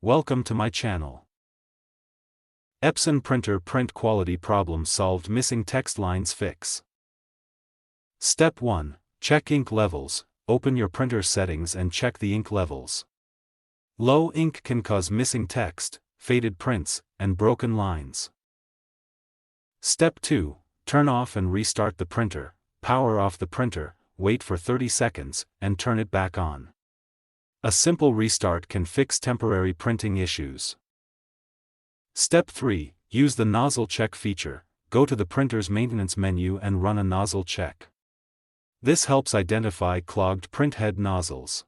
Welcome to my channel. Epson printer print quality problem solved, missing text lines fix. Step 1. Check ink levels. Open your printer settings and check the ink levels. Low ink can cause missing text, faded prints, and broken lines. Step 2. Turn off and restart the printer. Power off the printer, wait for 30 seconds, and turn it back on. A simple restart can fix temporary printing issues. Step 3. Use the nozzle check feature. Go to the printer's maintenance menu and run a nozzle check. This helps identify clogged printhead nozzles.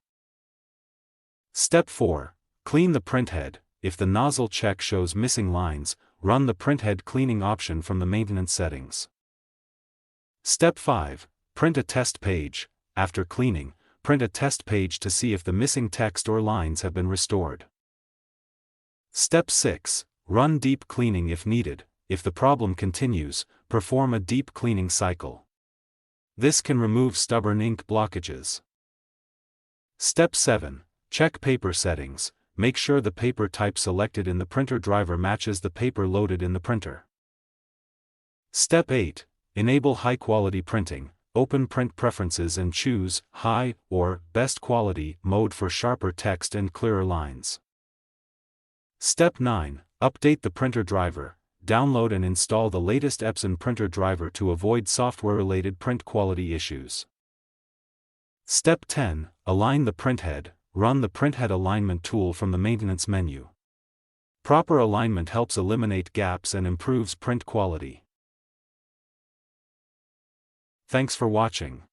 Step 4. Clean the printhead. If the nozzle check shows missing lines, run the printhead cleaning option from the maintenance settings. Step 5. Print a test page. After cleaning, print a test page to see if the missing text or lines have been restored. Step 6. Run deep cleaning if needed. If the problem continues, perform a deep cleaning cycle. This can remove stubborn ink blockages. Step 7. Check paper settings. Make sure the paper type selected in the printer driver matches the paper loaded in the printer. Step 8. Enable high-quality printing. Open Print Preferences and choose High or Best Quality mode for sharper text and clearer lines. Step 9. Update the printer driver. Download and install the latest Epson printer driver to avoid software-related print quality issues. Step 10. Align the printhead. Run the printhead alignment tool from the maintenance menu. Proper alignment helps eliminate gaps and improves print quality. Thanks for watching.